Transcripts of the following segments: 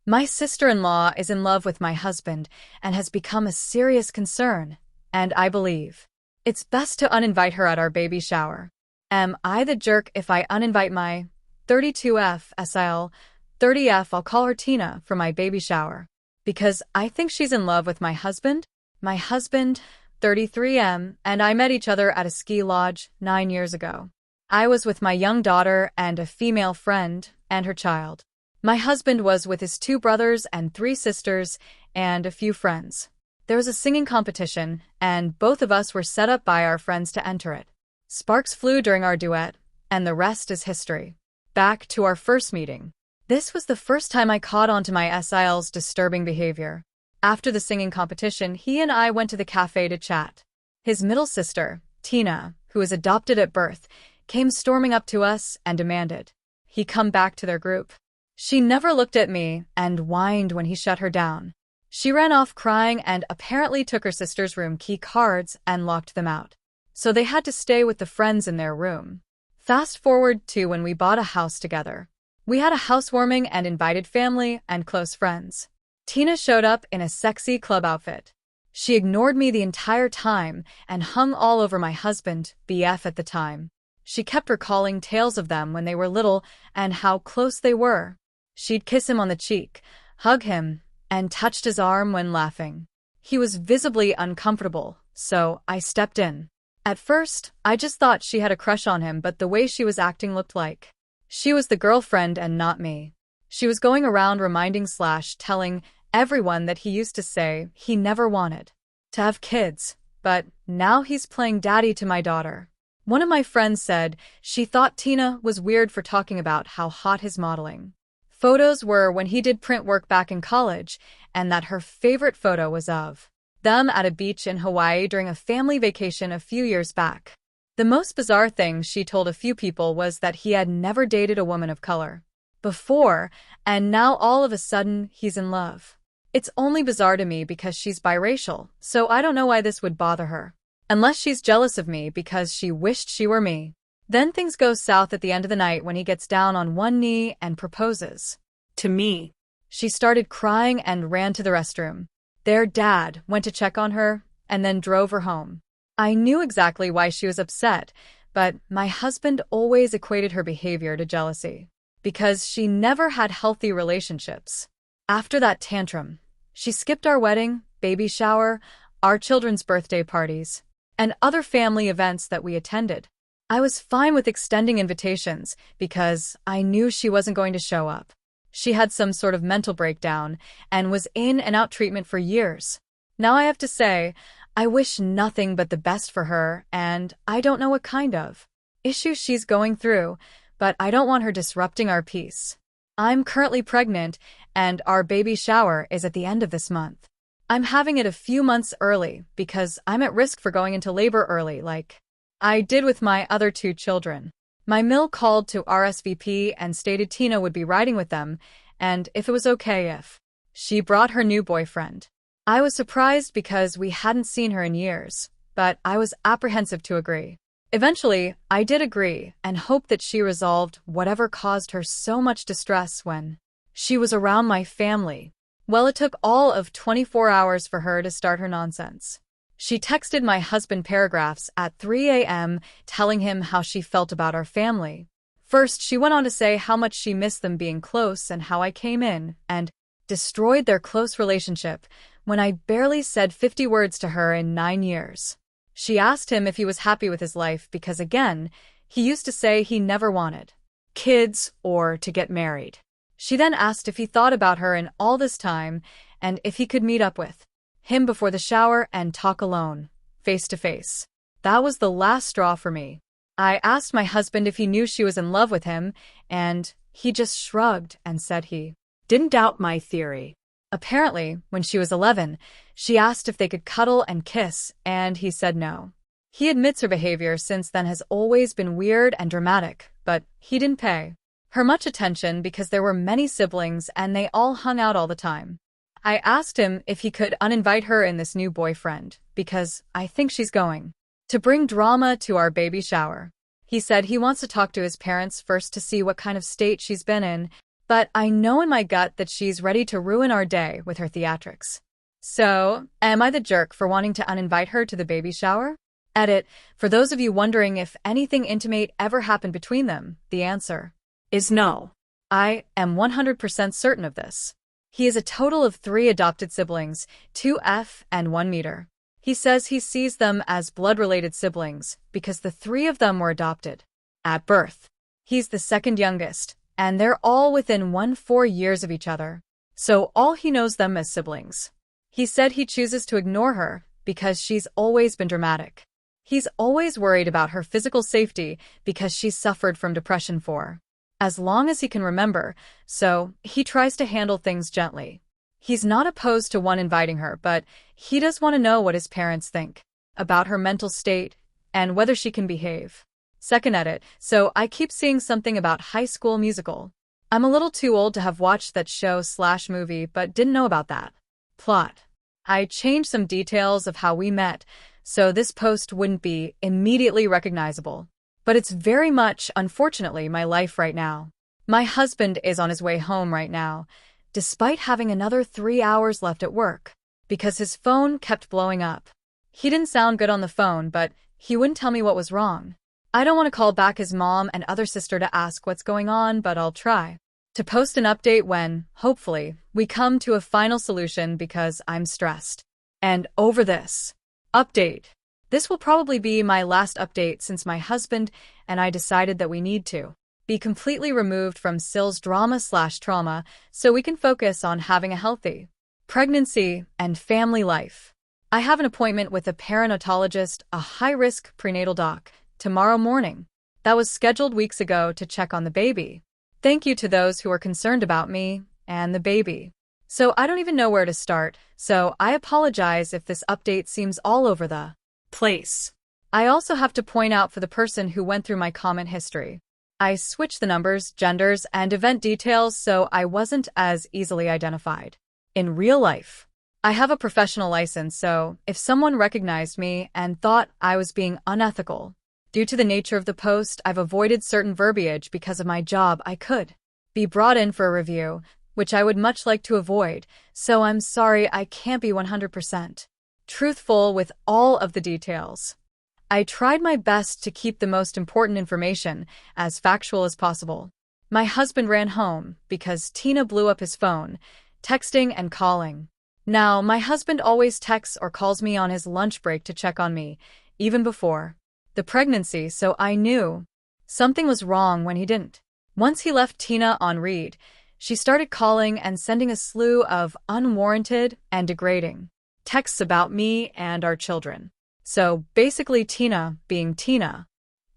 My sister-in-law is in love with my husband and has become a serious concern, and I believe it's best to uninvite her at our baby shower. Am I the jerk if I uninvite my 32F SIL 30F? I'll call her Tina for my baby shower because I think she's in love with my husband? My husband, 33M, and I met each other at a ski lodge 9 years ago. I was with my young daughter and a female friend and her child. My husband was with his 2 brothers and 3 sisters and a few friends. There was a singing competition, and both of us were set up by our friends to enter it. Sparks flew during our duet, and the rest is history. Back to our first meeting. This was the first time I caught on to my SIL's disturbing behavior. After the singing competition, he and I went to the cafe to chat. His middle sister, Tina, who was adopted at birth, came storming up to us and demanded he come back to their group. She never looked at me and whined when he shut her down. She ran off crying and apparently took her sister's room key cards and locked them out. So they had to stay with the friends in their room. Fast forward to when we bought a house together. We had a housewarming and invited family and close friends. Tina showed up in a sexy club outfit. She ignored me the entire time and hung all over my husband, BF at the time. She kept recalling tales of them when they were little and how close they were. She'd kiss him on the cheek, hug him, and touched his arm when laughing. He was visibly uncomfortable, so I stepped in. At first, I just thought she had a crush on him, but the way she was acting looked like she was the girlfriend and not me. She was going around reminding/telling everyone that he used to say he never wanted to have kids, but now he's playing daddy to my daughter. One of my friends said she thought Tina was weird for talking about how hot his modeling photos were when he did print work back in college, and that her favorite photo was of them at a beach in Hawaii during a family vacation a few years back. The most bizarre thing she told a few people was that he had never dated a woman of color before, and now all of a sudden he's in love. It's only bizarre to me because she's biracial, so I don't know why this would bother her. Unless she's jealous of me because she wished she were me. Then things go south at the end of the night when he gets down on one knee and proposes to me. She started crying and ran to the restroom. Their dad went to check on her and then drove her home. I knew exactly why she was upset, but my husband always equated her behavior to jealousy because she never had healthy relationships. After that tantrum, she skipped our wedding, baby shower, our children's birthday parties, and other family events that we attended. I was fine with extending invitations because I knew she wasn't going to show up. She had some sort of mental breakdown and was in and out treatment for years. Now I have to say, I wish nothing but the best for her, and I don't know what kind of issues she's going through, but I don't want her disrupting our peace. I'm currently pregnant, and our baby shower is at the end of this month. I'm having it a few months early because I'm at risk for going into labor early like I did with my other 2 children. My mill called to RSVP and stated Tina would be riding with them, and if it was okay if she brought her new boyfriend. I was surprised because we hadn't seen her in years, but I was apprehensive to agree. Eventually, I did agree and hoped that she resolved whatever caused her so much distress when she was around my family. Well, it took all of 24 hours for her to start her nonsense. She texted my husband paragraphs at 3 a.m. telling him how she felt about our family. First, she went on to say how much she missed them being close and how I came in and destroyed their close relationship when I barely said 50 words to her in 9 years. She asked him if he was happy with his life because, again, he used to say he never wanted kids or to get married. She then asked if he thought about her in all this time and if he could meet up with him before the shower and talk alone, face to face. That was the last straw for me. I asked my husband if he knew she was in love with him, and he just shrugged and said he didn't doubt my theory. Apparently, when she was 11, she asked if they could cuddle and kiss, and he said no. He admits her behavior since then has always been weird and dramatic, but he didn't pay her much attention because there were many siblings and they all hung out all the time. I asked him if he could uninvite her and this new boyfriend, because I think she's going to bring drama to our baby shower. He said he wants to talk to his parents first to see what kind of state she's been in, but I know in my gut that she's ready to ruin our day with her theatrics. So, am I the jerk for wanting to uninvite her to the baby shower? Edit, for those of you wondering if anything intimate ever happened between them, the answer is no. I am 100% certain of this. He is a total of 3 adopted siblings, 2 F and 1 meter. He says he sees them as blood-related siblings because the 3 of them were adopted at birth. He's the second youngest, and they're all within 4 years of each other. So all he knows them as siblings. He said he chooses to ignore her because she's always been dramatic. He's always worried about her physical safety because she's suffered from depression for as long as he can remember, so he tries to handle things gently. He's not opposed to inviting her, but he does want to know what his parents think about her mental state and whether she can behave. Second edit, so I keep seeing something about High School Musical. I'm a little too old to have watched that show/movie, but didn't know about that. Plot. I changed some details of how we met, so this post wouldn't be immediately recognizable. But it's very much, unfortunately, my life right now. My husband is on his way home right now, despite having another 3 hours left at work, because his phone kept blowing up. He didn't sound good on the phone, but he wouldn't tell me what was wrong. I don't want to call back his mom and other sister to ask what's going on, but I'll try to post an update when, hopefully, we come to a final solution because I'm stressed. And over this update. This will probably be my last update since my husband and I decided that we need to be completely removed from Sill's drama/trauma so we can focus on having a healthy pregnancy and family life. I have an appointment with a perinatologist, a high-risk prenatal doc, tomorrow morning. That was scheduled weeks ago to check on the baby. Thank you to those who are concerned about me and the baby. So I don't even know where to start, so I apologize if this update seems all over the place. I also have to point out for the person who went through my comment history. I switched the numbers, genders, and event details so I wasn't as easily identified. In real life, I have a professional license, so if someone recognized me and thought I was being unethical, due to the nature of the post, I've avoided certain verbiage because of my job. I could be brought in for a review, which I would much like to avoid, so I'm sorry I can't be 100% truthful with all of the details. I tried my best to keep the most important information as factual as possible. My husband ran home because Tina blew up his phone, texting and calling. Now, my husband always texts or calls me on his lunch break to check on me, even before the pregnancy, so I knew something was wrong when he didn't. Once he left Tina on read, she started calling and sending a slew of unwarranted and degrading texts about me and our children. So basically Tina being Tina.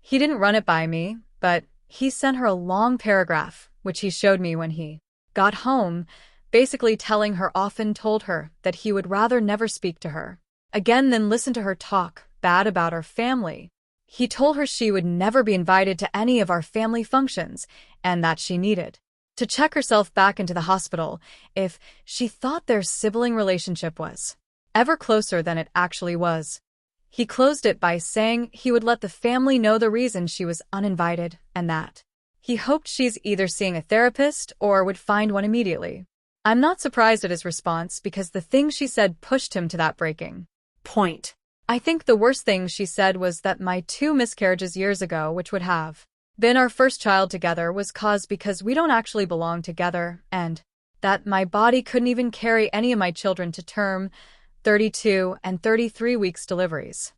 He didn't run it by me, but he sent her a long paragraph, which he showed me when he got home, basically telling her often told her that he would rather never speak to her again than listen to her talk bad about our family. He told her she would never be invited to any of our family functions and that she needed to check herself back into the hospital if she thought their sibling relationship was ever closer than it actually was. He closed it by saying he would let the family know the reason she was uninvited and that he hoped she's either seeing a therapist or would find one immediately. I'm not surprised at his response because the thing she said pushed him to that breaking point. I think the worst thing she said was that my 2 miscarriages years ago, which would have been our first child together, was caused because we don't actually belong together, and that my body couldn't even carry any of my children to term, 32 and 33 weeks deliveries.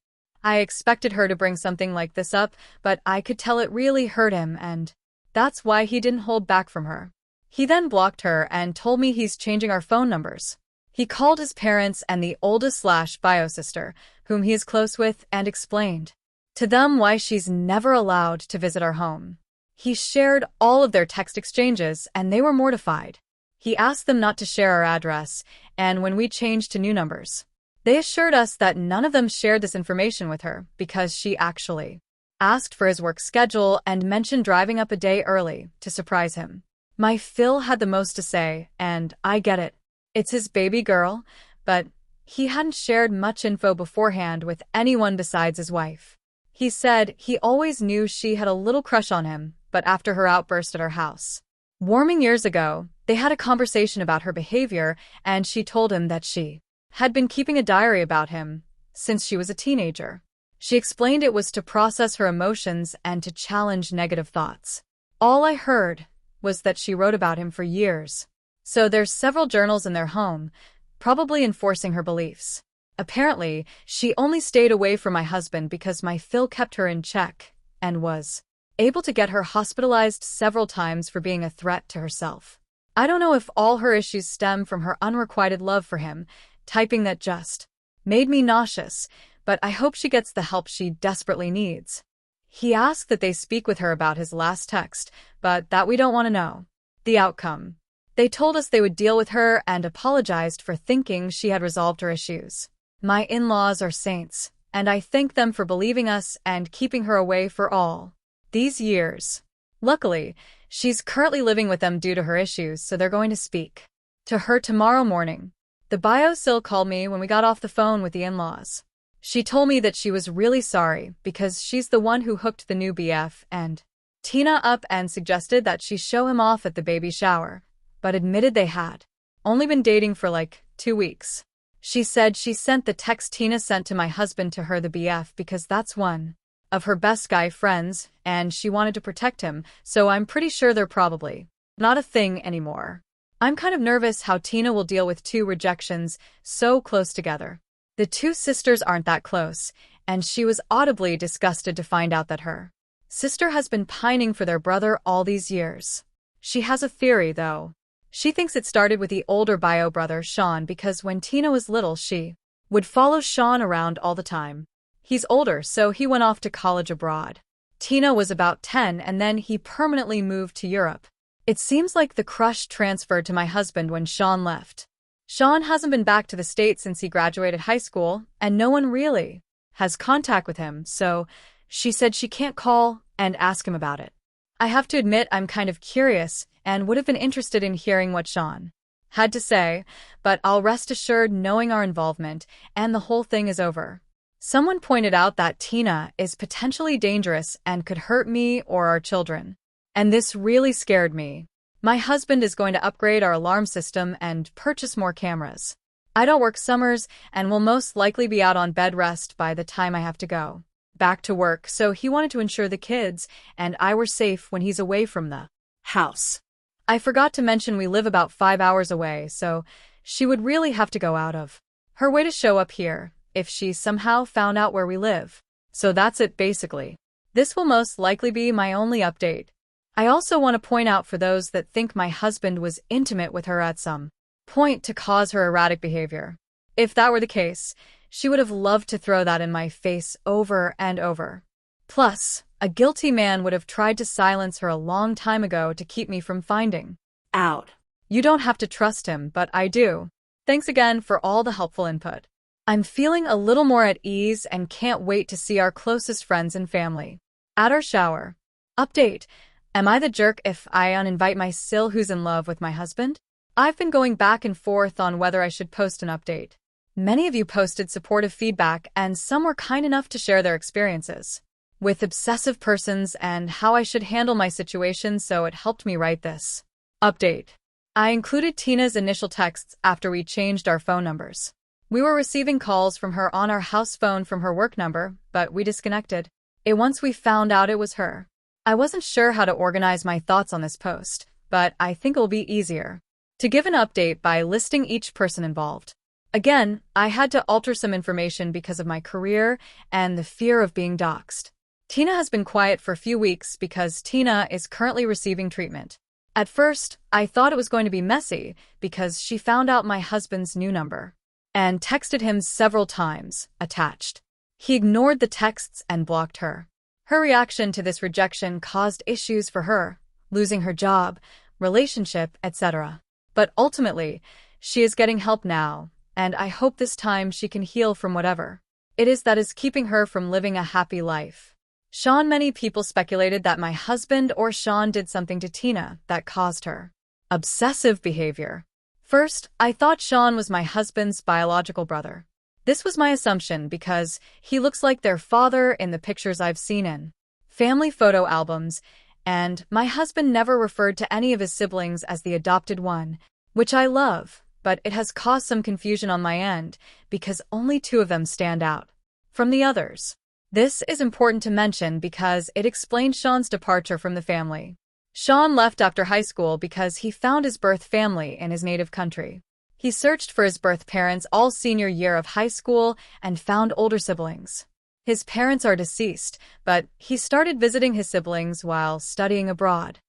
I expected her to bring something like this up, but I could tell it really hurt him, and that's why he didn't hold back from her. He then blocked her and told me he's changing our phone numbers. He called his parents and the oldest/bio sister, whom he is close with, and explained to them why she's never allowed to visit our home. He shared all of their text exchanges, and they were mortified. He asked them not to share our address, and when we changed to new numbers, they assured us that none of them shared this information with her because she actually asked for his work schedule and mentioned driving up a day early to surprise him. My Phil had the most to say, and I get it. It's his baby girl, but he hadn't shared much info beforehand with anyone besides his wife. He said he always knew she had a little crush on him, but after her outburst at our house, Warming years ago, they had a conversation about her behavior, and she told him that she had been keeping a diary about him since she was a teenager. She explained it was to process her emotions and to challenge negative thoughts. All I heard was that she wrote about him for years. So there's several journals in their home, probably enforcing her beliefs. Apparently, she only stayed away from my husband because my Phil kept her in check and was able to get her hospitalized several times for being a threat to herself. I don't know if all her issues stem from her unrequited love for him, typing that just made me nauseous, but I hope she gets the help she desperately needs. He asked that they speak with her about his last text, but that we don't want to know the outcome. They told us they would deal with her and apologized for thinking she had resolved her issues. My in-laws are saints, and I thank them for believing us and keeping her away for all these years. Luckily, she's currently living with them due to her issues, so they're going to speak to her tomorrow morning. The bio-sil called me when we got off the phone with the in-laws. She told me that she was really sorry because she's the one who hooked the new BF and Tina up and suggested that she show him off at the baby shower, but admitted they had only been dating for like 2 weeks. She said she sent the text Tina sent to my husband to her, the BF, because that's one of her best guy friends, and she wanted to protect him, so I'm pretty sure they're probably not a thing anymore. I'm kind of nervous how Tina will deal with 2 rejections so close together. The 2 sisters aren't that close, and she was audibly disgusted to find out that her sister has been pining for their brother all these years. She has a theory, though. She thinks it started with the older bio brother, Sean, because when Tina was little, she would follow Sean around all the time. He's older, so he went off to college abroad. Tina was about 10, and then he permanently moved to Europe. It seems like the crush transferred to my husband when Sean left. Sean hasn't been back to the States since he graduated high school, and no one really has contact with him, so she said she can't call and ask him about it. I have to admit I'm kind of curious and would have been interested in hearing what Sean had to say, but I'll rest assured knowing our involvement and the whole thing is over. Someone pointed out that Tina is potentially dangerous and could hurt me or our children. And this really scared me. My husband is going to upgrade our alarm system and purchase more cameras. I don't work summers and will most likely be out on bed rest by the time I have to go back to work, so he wanted to ensure the kids and I were safe when he's away from the house. I forgot to mention we live about 5 hours away, so she would really have to go out of her way to show up here if she somehow found out where we live. So that's it basically. This will most likely be my only update. I also want to point out for those that think my husband was intimate with her at some point to cause her erratic behavior. If that were the case, she would have loved to throw that in my face over and over. Plus, a guilty man would have tried to silence her a long time ago to keep me from finding out. You don't have to trust him, but I do. Thanks again for all the helpful input. I'm feeling a little more at ease and can't wait to see our closest friends and family at our shower. Update. Am I the jerk if I uninvite my sil who's in love with my husband? I've been going back and forth on whether I should post an update. Many of you posted supportive feedback and some were kind enough to share their experiences with obsessive persons and how I should handle my situation, so it helped me write this update. I included Tina's initial texts after we changed our phone numbers. We were receiving calls from her on our house phone from her work number, but we disconnected it once we found out it was her. I wasn't sure how to organize my thoughts on this post, but I think it'll be easier to give an update by listing each person involved. Again, I had to alter some information because of my career and the fear of being doxxed. Tina has been quiet for a few weeks because Tina is currently receiving treatment. At first, I thought it was going to be messy because she found out my husband's new number and texted him several times, attached. He ignored the texts and blocked her. Her reaction to this rejection caused issues for her, losing her job, relationship, etc. But ultimately, she is getting help now, and I hope this time she can heal from whatever it is that is keeping her from living a happy life. Sean, many people speculated that my husband or Sean did something to Tina that caused her obsessive behavior. First, I thought Sean was my husband's biological brother. This was my assumption because he looks like their father in the pictures I've seen in family photo albums, And my husband never referred to any of his siblings as the adopted one, which I love, but it has caused some confusion on my end because only two of them stand out from the others. This is important to mention because it explains Sean's departure from the family. Sean left after high school because he found his birth family in his native country. He searched for his birth parents all senior year of high school and found older siblings. His parents are deceased, but he started visiting his siblings while studying abroad.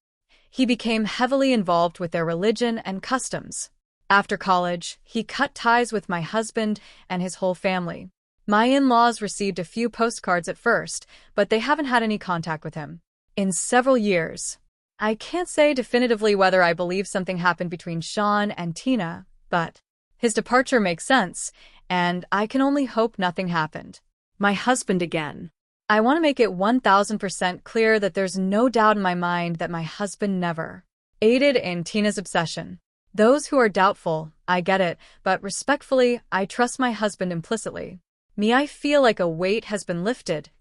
He became heavily involved with their religion and customs. After college, he cut ties with my husband and his whole family. My in-laws received a few postcards at first, but they haven't had any contact with him in several years. I can't say definitively whether I believe something happened between Sean and Tina, but his departure makes sense, and I can only hope nothing happened. My husband again. I want to make it 1000% clear that there's no doubt in my mind that my husband never aided in Tina's obsession. Those who are doubtful, I get it, but respectfully, I trust my husband implicitly. I feel like a weight has been lifted,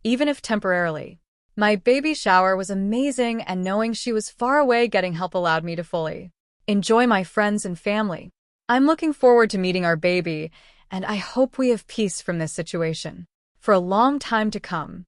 even if temporarily. My baby shower was amazing, and knowing she was far away getting help allowed me to fully enjoy my friends and family. I'm looking forward to meeting our baby, and I hope we have peace from this situation for a long time to come.